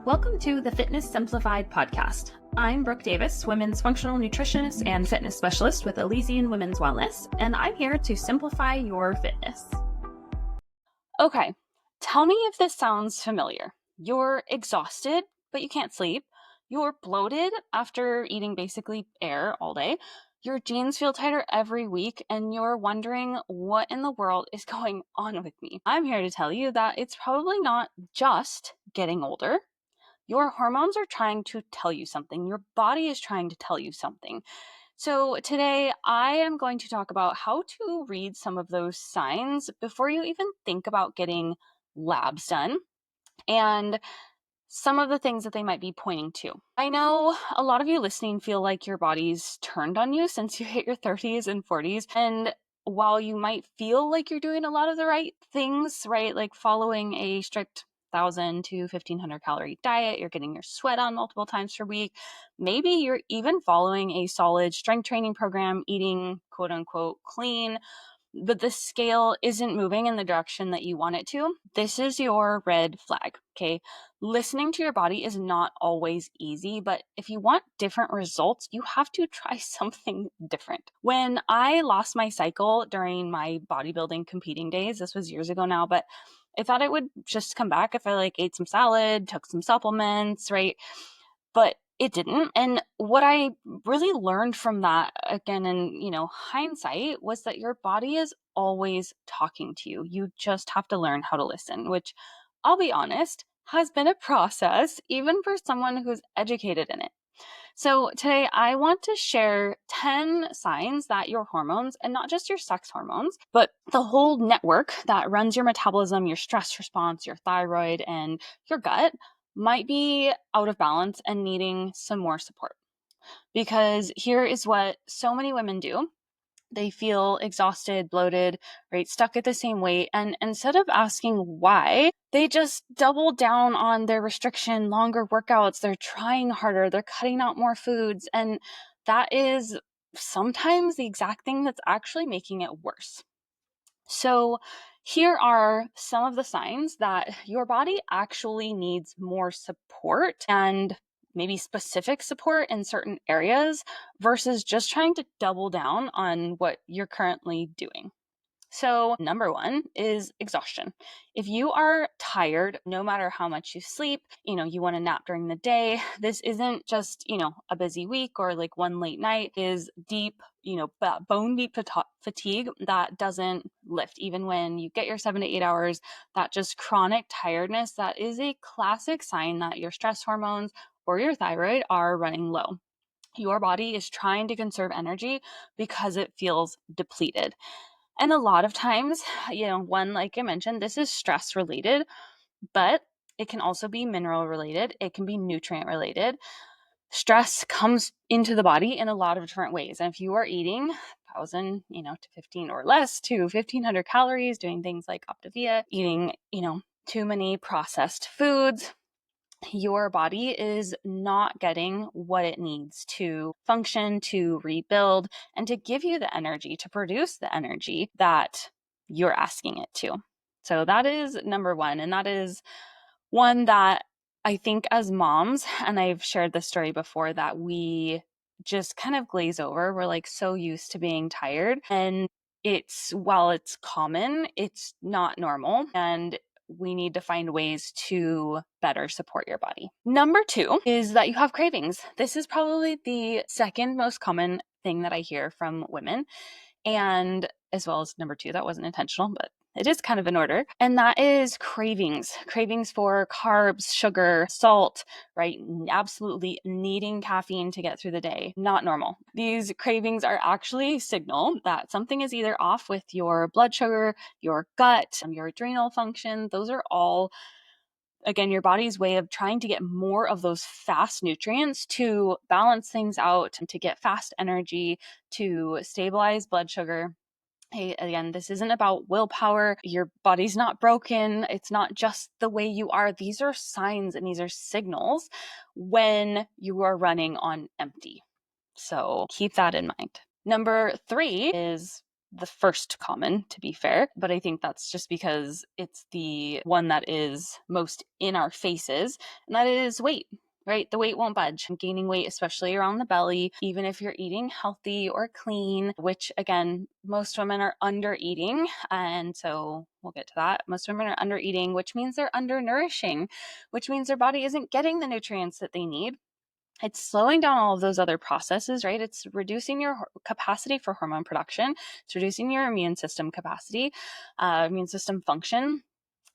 Welcome to the Fitness Simplified podcast. I'm Brooke Davis, women's functional nutritionist and fitness specialist with Elysian Women's Wellness, and I'm here to simplify your fitness. Okay, tell me if this sounds familiar. You're exhausted, but you can't sleep. You're bloated after eating basically air all day. Your jeans feel tighter every week, and you're wondering what in the world is going on with me. I'm here to tell you that it's probably not just getting older. Your hormones are trying to tell you something. Your body is trying to tell you something. So today I am going to talk about how to read some of those signs before you even think about getting labs done and some of the things that they might be pointing to. I know a lot of you listening feel like your body's turned on you since you hit your 30s and 40s. And while you might feel like you're doing a lot of the right things, right, like following a strict 1,000 to 1,500 calorie diet, you're getting your sweat on multiple times per week. Maybe you're even following a solid strength training program, eating quote unquote clean, but the scale isn't moving in the direction that you want it to. This is your red flag, okay? Listening to your body is not always easy, but if you want different results, you have to try something different. When I lost my cycle during my bodybuilding competing days, this was years ago now, but I thought it would just come back if I ate some salad, took some supplements, right? But it didn't. And what I really learned from that, again, in hindsight, was that your body is always talking to you. You just have to learn how to listen, which, I'll be honest, has been a process, even for someone who's educated in it. So today I want to share 10 signs that your hormones, and not just your sex hormones, but the whole network that runs your metabolism, your stress response, your thyroid, and your gut, might be out of balance and needing some more support. Because here is what so many women do. They feel exhausted, bloated, right, stuck at the same weight. And instead of asking why, they just double down on their restriction, longer workouts. They're trying harder. They're cutting out more foods. And that is sometimes the exact thing that's actually making it worse. So here are some of the signs that your body actually needs more support, and maybe specific support in certain areas, versus just trying to double down on what you're currently doing. So number one is exhaustion. If you are tired, no matter how much you sleep, you want to nap during the day, this isn't just, a busy week or one late night, is deep, bone deep fatigue that doesn't lift. Even when you get your 7 to 8 hours, that just chronic tiredness, that is a classic sign that your stress hormones or your thyroid are running low. Your body is trying to conserve energy because it feels depleted. And a lot of times, one, like I mentioned, this is stress related, but it can also be mineral related. It can be nutrient related. Stress comes into the body in a lot of different ways. And if you are eating 1,000, to 15 or less to 1,500 calories, doing things like Optavia, eating, too many processed foods, your body is not getting what it needs to function, to rebuild, and to give you the energy, to produce the energy that you're asking it to. So that is number one. And that is one that I think as moms, and I've shared this story before, that we just kind of glaze over. We're so used to being tired. And while it's common, it's not normal. And we need to find ways to better support your body. Number two is that you have cravings. This is probably the second most common thing that I hear from women. And as well as number two, that wasn't intentional, but it is kind of in order. And that is cravings for carbs, sugar, salt, right? Absolutely needing caffeine to get through the day. Not normal. These cravings are actually a signal that something is either off with your blood sugar, your gut, your adrenal function. Those are all, again, your body's way of trying to get more of those fast nutrients to balance things out and to get fast energy, to stabilize blood sugar. Hey, again, this isn't about willpower. Your body's not broken. It's not just the way you are. These are signs and these are signals when you are running on empty. So keep that in mind. Number three is the first common, to be fair, but I think that's just because it's the one that is most in our faces, and that is weight. Right? The weight won't budge. Gaining weight, especially around the belly, even if you're eating healthy or clean, which again, most women are under eating. And so we'll get to that. Most women are under eating, which means they're undernourishing, which means their body isn't getting the nutrients that they need. It's slowing down all of those other processes, right? It's reducing your capacity for hormone production. It's reducing your immune system capacity, immune system function.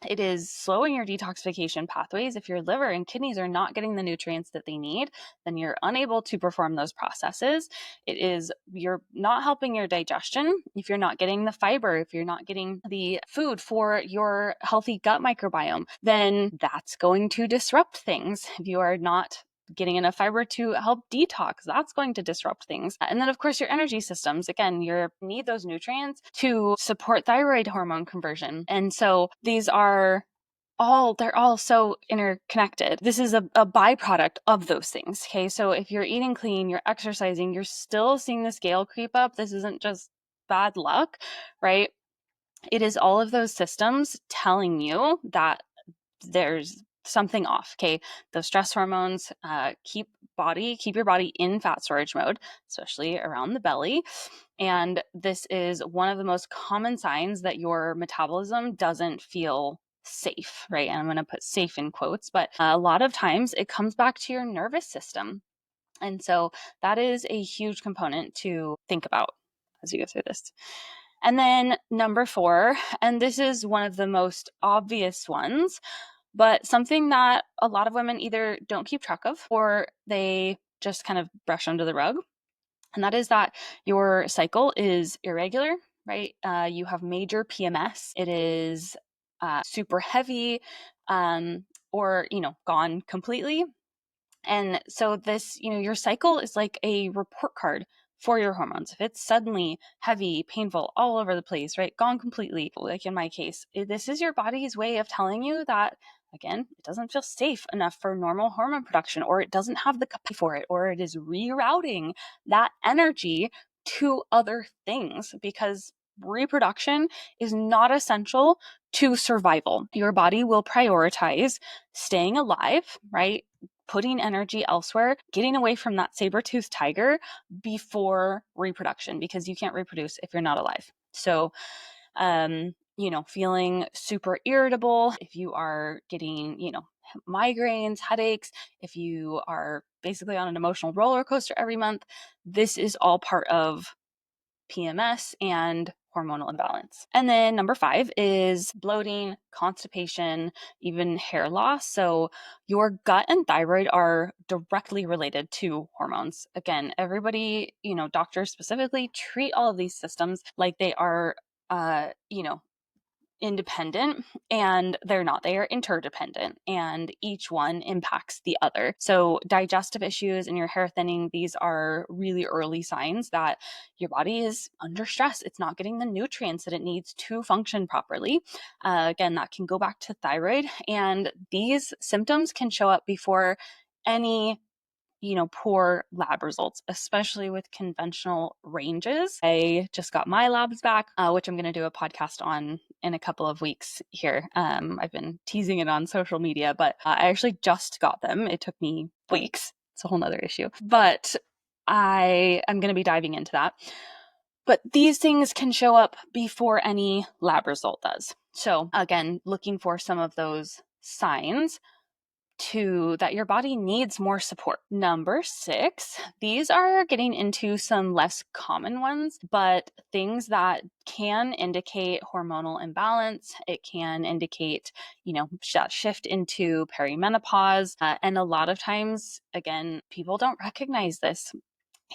It is slowing your detoxification pathways. If your liver and kidneys are not getting the nutrients that they need, then you're unable to perform those processes. You're not helping your digestion. If you're not getting the fiber, if you're not getting the food for your healthy gut microbiome, then that's going to disrupt things. If you are not getting enough fiber to help detox, that's going to disrupt things. And then of course your energy systems, again, you need those nutrients to support thyroid hormone conversion. And so they're all so interconnected. This is a byproduct of those things. Okay. So if you're eating clean, you're exercising, you're still seeing the scale creep up. This isn't just bad luck, right? It is all of those systems telling you that there's something off. Okay. Those stress hormones keep your body in fat storage mode, especially around the belly. And this is one of the most common signs that your metabolism doesn't feel safe, right? And I'm going to put safe in quotes, but a lot of times it comes back to your nervous system. And so that is a huge component to think about as you go through this. And then number 4, and this is one of the most obvious ones, but something that a lot of women either don't keep track of or they just kind of brush under the rug. And that is that your cycle is irregular, right? You have major PMS. It is super heavy or, gone completely. And so this, your cycle is like a report card for your hormones. If it's suddenly heavy, painful, all over the place, right? Gone completely, like in my case, this is your body's way of telling you that, again, it doesn't feel safe enough for normal hormone production, or it doesn't have the capacity for it, or it is rerouting that energy to other things because reproduction is not essential to survival. Your body will prioritize staying alive, right? Putting energy elsewhere, getting away from that saber-toothed tiger before reproduction, because you can't reproduce if you're not alive. So, feeling super irritable, if you are getting, migraines, headaches, if you are basically on an emotional roller coaster every month, this is all part of PMS and hormonal imbalance. And then number 5 is bloating, constipation, even hair loss. So your gut and thyroid are directly related to hormones. Again, everybody, doctors specifically treat all of these systems like they are, independent, and they're not. They are interdependent, and each one impacts the other. So digestive issues and your hair thinning, these are really early signs that your body is under stress. It's not getting the nutrients that it needs to function properly. Again, that can go back to thyroid, and these symptoms can show up before any poor lab results, especially with conventional ranges. I just got my labs back, which I'm going to do a podcast on in a couple of weeks here. I've been teasing it on social media, but I actually just got them. It took me weeks. It's a whole nother issue, but I am going to be diving into that. But these things can show up before any lab result does. So again, looking for some of those signs that your body needs more support. Number 6, these are getting into some less common ones, but things that can indicate hormonal imbalance. It can indicate, that shift into perimenopause. And a lot of times, again, people don't recognize this.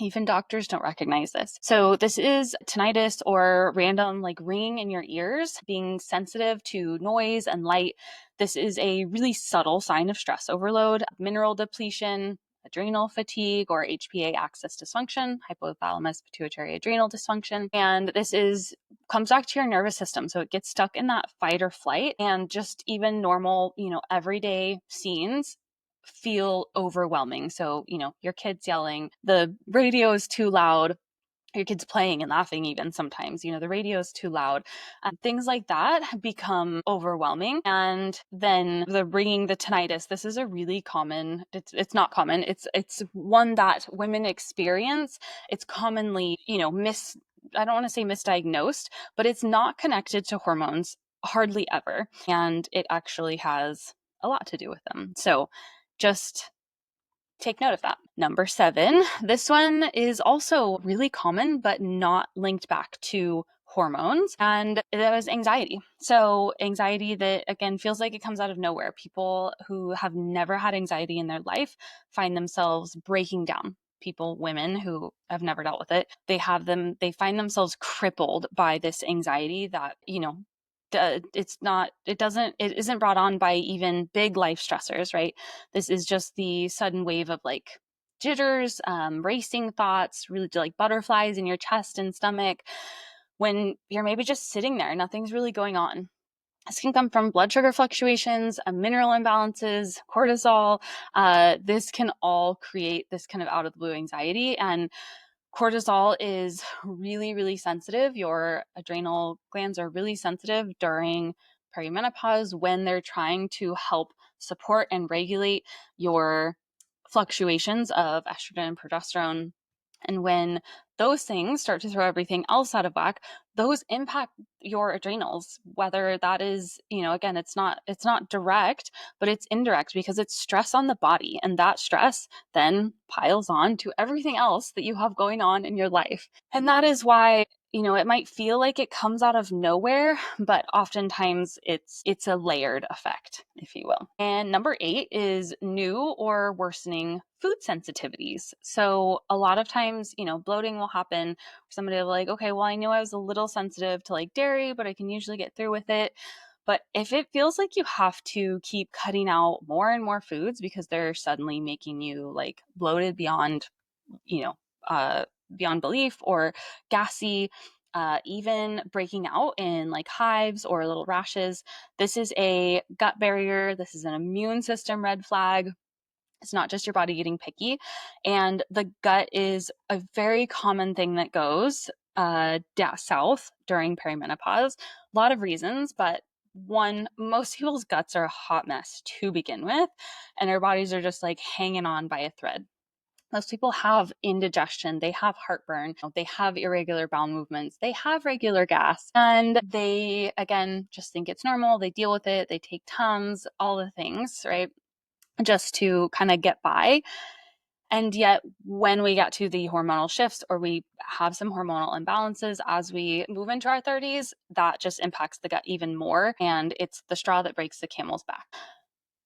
Even doctors don't recognize this. So this is tinnitus or random ringing in your ears, being sensitive to noise and light. This is a really subtle sign of stress overload, mineral depletion, adrenal fatigue, or HPA axis dysfunction, hypothalamus pituitary adrenal dysfunction. And this comes back to your nervous system. So it gets stuck in that fight or flight, and just even normal, everyday scenes feel overwhelming. So, your kids yelling, the radio is too loud, your kids playing and laughing even sometimes, the radio is too loud. Things like that become overwhelming. And then the ringing, the tinnitus, this is a really common, it's not common. It's one that women experience. It's commonly, I don't want to say misdiagnosed, but it's not connected to hormones hardly ever. And it actually has a lot to do with them. So just take note of that. Number 7, this one is also really common, but not linked back to hormones. And that was anxiety. So anxiety that, again, feels like it comes out of nowhere. People who have never had anxiety in their life find themselves breaking down. Women who have never dealt with it, they find themselves crippled by this anxiety that, it isn't brought on by even big life stressors, right? This is just the sudden wave of like jitters, racing thoughts, really like butterflies in your chest and stomach when you're maybe just sitting there, nothing's really going on. This can come from blood sugar fluctuations, mineral imbalances, cortisol. This can all create this kind of out of the blue anxiety. And cortisol is really, really sensitive. Your adrenal glands are really sensitive during perimenopause when they're trying to help support and regulate your fluctuations of estrogen and progesterone. And when those things start to throw everything else out of whack, those impact your adrenals, whether that is, again, it's not direct, but it's indirect because it's stress on the body. And that stress then piles on to everything else that you have going on in your life. And that is why, it might feel like it comes out of nowhere, but oftentimes it's a layered effect, if you will. And number 8 is new or worsening food sensitivities. So a lot of times, bloating will happen. Somebody will be like, okay, well, I knew I was a little sensitive to like dairy, but I can usually get through with it. But if it feels like you have to keep cutting out more and more foods because they're suddenly making you like bloated beyond, beyond belief, or gassy, even breaking out in like hives or little rashes, this is a gut barrier. This is an immune system red flag. It's not just your body getting picky. And the gut is a very common thing that goes south during perimenopause. A lot of reasons, but one, most people's guts are a hot mess to begin with, and their bodies are just like hanging on by a thread. Most people have indigestion, they have heartburn, they have irregular bowel movements, they have regular gas, and they, again, just think it's normal. They deal with it, they take Tums, all the things, right? Just to kind of get by. And yet when we get to the hormonal shifts, or we have some hormonal imbalances as we move into our 30s, that just impacts the gut even more. And it's the straw that breaks the camel's back.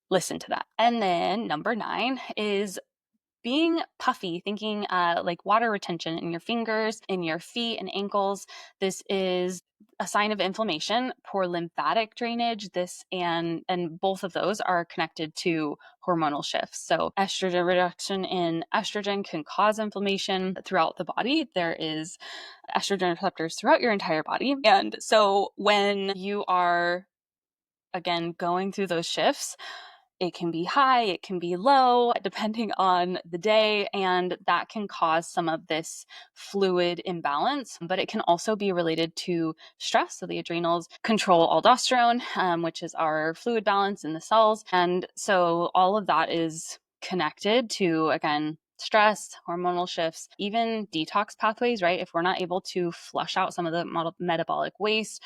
Listen to that. And then number 9 is being puffy, thinking like water retention in your fingers, in your feet and ankles. This is a sign of inflammation, poor lymphatic drainage. This and both of those are connected to hormonal shifts. So estrogen reduction in estrogen can cause inflammation throughout the body. There is estrogen receptors throughout your entire body. And so when you are, again, going through those shifts, it can be high, it can be low, depending on the day, and that can cause some of this fluid imbalance. But it can also be related to stress. So the adrenals control aldosterone, which is our fluid balance in the cells. And so all of that is connected to, again, stress, hormonal shifts, even detox pathways, right? If we're not able to flush out some of the metabolic waste,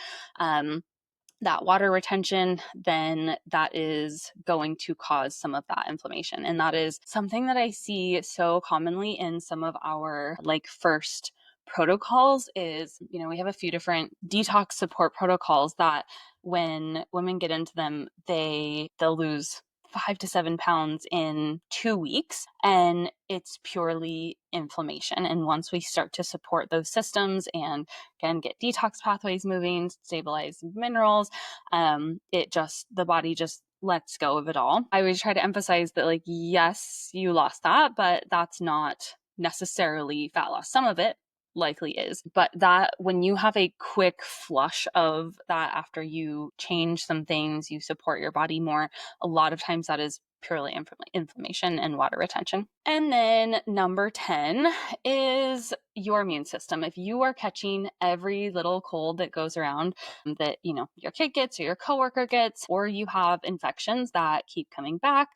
that water retention, then that is going to cause some of that inflammation. And that is something that I see so commonly in some of our like first protocols is, we have a few different detox support protocols that when women get into them, they'll lose 5 to 7 pounds in 2 weeks, and it's purely inflammation. And once we start to support those systems and again get detox pathways moving, stabilize minerals, the body just lets go of it all. I always try to emphasize that, like, yes, you lost that, but that's not necessarily fat loss. Some of it likely is, but that when you have a quick flush of that after you change some things, you support your body more, a lot of times that is purely inflammation and water retention. And then number 10 is your immune system. If you are catching every little cold that goes around that, your kid gets or your coworker gets, or you have infections that keep coming back,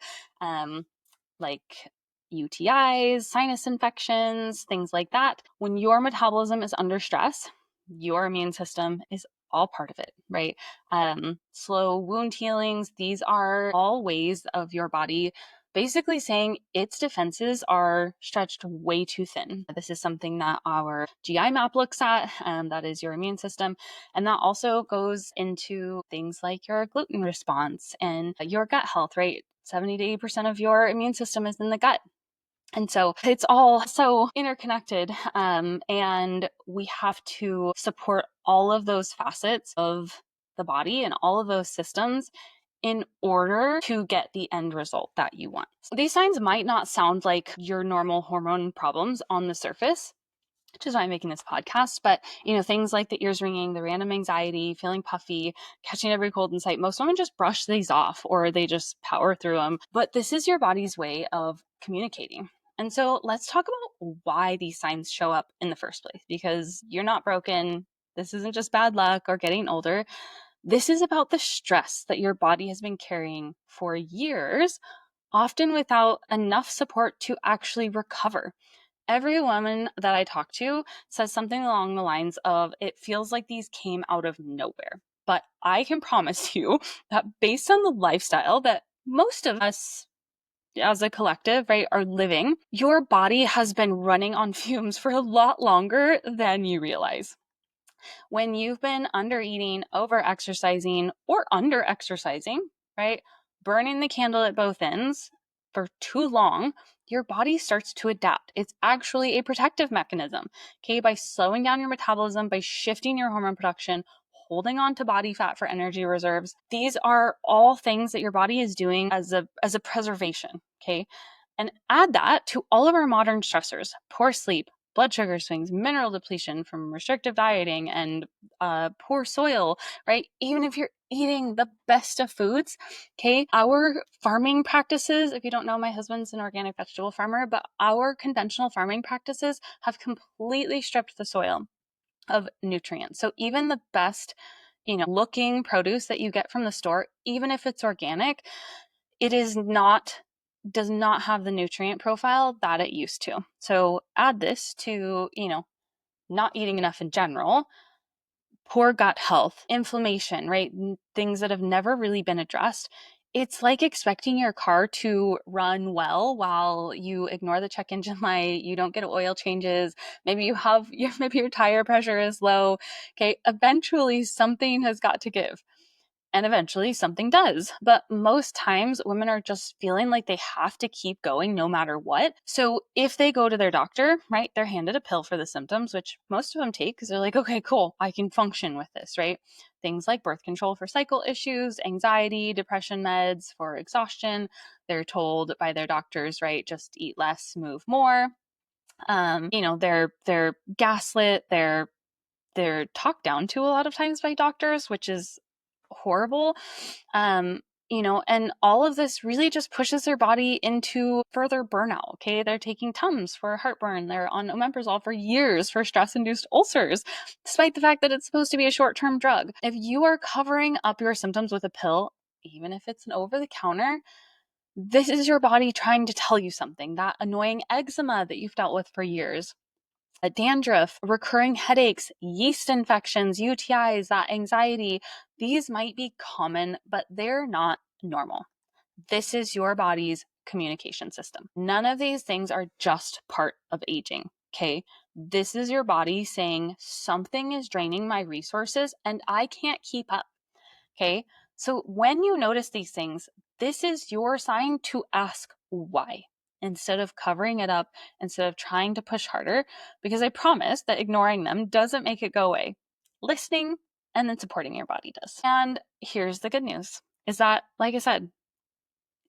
like UTIs, sinus infections, things like that. When your metabolism is under stress, your immune system is all part of it, right? Slow wound healings, these are all ways of your body basically saying its defenses are stretched way too thin. This is something that our GI map looks at, that is your immune system. And that also goes into things like your gluten response and your gut health, right? 70 to 80% of your immune system is in the gut. And so it's all so interconnected. And we have to support all of those facets of the body and all of those systems in order to get the end result that you want. So these signs might not sound like your normal hormone problems on the surface, which is why I'm making this podcast. But, things like the ears ringing, the random anxiety, feeling puffy, catching every cold in sight, most women just brush these off or they just power through them. But this is your body's way of communicating. And so let's talk about why these signs show up in the first place, because you're not broken. This isn't just bad luck or getting older. This is about the stress that your body has been carrying for years, often without enough support to actually recover. Every woman that I talk to says something along the lines of, it feels like these came out of nowhere. But I can promise you that based on the lifestyle that most of us as a collective, right, are living, your body has been running on fumes for a lot longer than you realize. When you've been under eating, over exercising, or under exercising, right, burning the candle at both ends for too long, your body starts to adapt. It's actually a protective mechanism, okay? By slowing down your metabolism, by shifting your hormone production, holding on to body fat for energy reserves. These are all things that your body is doing as a preservation, okay? And add that to all of our modern stressors: poor sleep, blood sugar swings, mineral depletion from restrictive dieting, and poor soil, right? Even if you're eating the best of foods, okay? Our farming practices, if you don't know, my husband's an organic vegetable farmer, but our conventional farming practices have completely stripped the soil of nutrients. So even the best, looking produce that you get from the store, even if it's organic, it does not have the nutrient profile that it used to. So add this to, not eating enough in general, poor gut health, inflammation, right? Things that have never really been addressed. It's like expecting your car to run well while you ignore the check engine light, you don't get oil changes, maybe maybe your tire pressure is low. Okay, eventually something has got to give. And eventually something does. But most times women are just feeling like they have to keep going no matter what. So if they go to their doctor, right, they're handed a pill for the symptoms, which most of them take because they're like, okay, cool, I can function with this, right? Things like birth control for cycle issues, anxiety, depression meds for exhaustion. They're told by their doctors, right, just eat less, move more. They're gaslit, they're talked down to a lot of times by doctors, which is horrible. And all of this really just pushes their body into further burnout. Okay. They're taking Tums for heartburn. They're on omeprazole for years for stress-induced ulcers, despite the fact that it's supposed to be a short-term drug. If you are covering up your symptoms with a pill, even if it's an over-the-counter, this is your body trying to tell you something. That annoying eczema that you've dealt with for years, a dandruff, recurring headaches, yeast infections, UTIs, that anxiety, these might be common, but they're not normal. This is your body's communication system. None of these things are just part of aging, okay? This is your body saying something is draining my resources and I can't keep up, okay? So when you notice these things, this is your sign to ask why, instead of covering it up, instead of trying to push harder, because I promise that ignoring them doesn't make it go away. Listening and then supporting your body does. And here's the good news is that, like I said,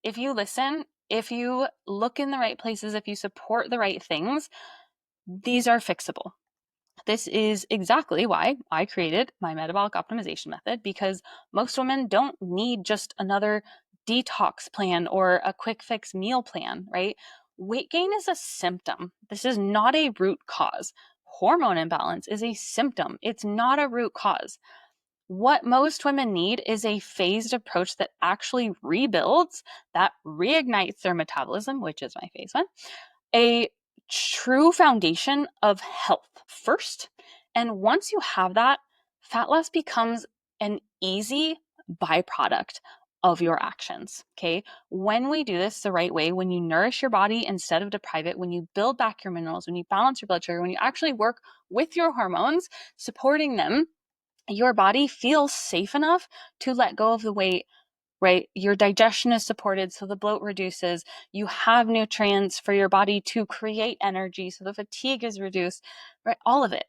if you listen, if you look in the right places, if you support the right things, these are fixable. This is exactly why I created my metabolic optimization method, because most women don't need just another detox plan or a quick fix meal plan, right? Weight gain is a symptom. This is not a root cause. Hormone imbalance is a symptom. It's not a root cause. What most women need is a phased approach that actually rebuilds, that reignites their metabolism, which is my phase one, a true foundation of health first. And once you have that, fat loss becomes an easy byproduct of your actions, okay? When we do this the right way, when you nourish your body instead of deprive it, when you build back your minerals, when you balance your blood sugar, when you actually work with your hormones, supporting them, your body feels safe enough to let go of the weight, right? Your digestion is supported, so the bloat reduces. You have nutrients for your body to create energy, so the fatigue is reduced, right? All of it.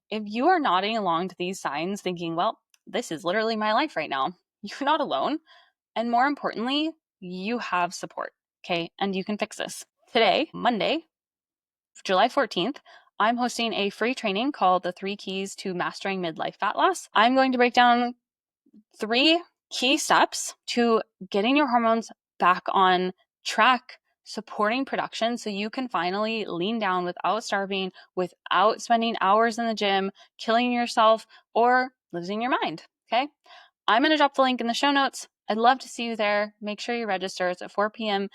If you are nodding along to these signs thinking, well, this is literally my life right now, you're not alone. And more importantly, you have support, okay? And you can fix this. Today, Monday, July 14th, I'm hosting a free training called The 3 Keys to Mastering Midlife Fat Loss. I'm going to break down 3 key steps to getting your hormones back on track, supporting production so you can finally lean down without starving, without spending hours in the gym, killing yourself, or losing your mind, okay? I'm going to drop the link in the show notes. I'd love to see you there. Make sure you register. It's at 4 p.m.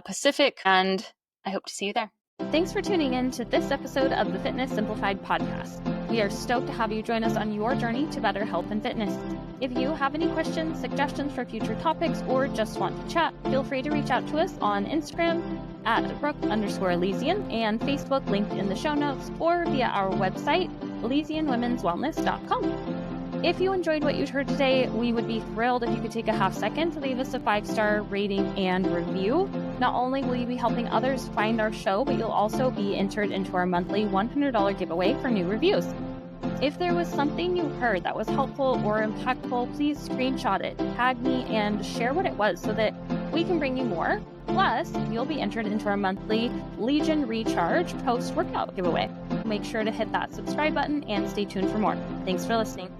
Pacific, and I hope to see you there. Thanks for tuning in to this episode of the Fitness Simplified podcast. We are stoked to have you join us on your journey to better health and fitness. If you have any questions, suggestions for future topics, or just want to chat, feel free to reach out to us on Instagram at Brooke_Elysian and Facebook linked in the show notes, or via our website, ElysianWomen'sWellness.com. If you enjoyed what you heard today, we would be thrilled if you could take a half second to leave us a 5-star rating and review. Not only will you be helping others find our show, but you'll also be entered into our monthly $100 giveaway for new reviews. If there was something you heard that was helpful or impactful, please screenshot it, tag me, and share what it was so that we can bring you more. Plus, you'll be entered into our monthly Legion Recharge post-workout giveaway. Make sure to hit that subscribe button and stay tuned for more. Thanks for listening.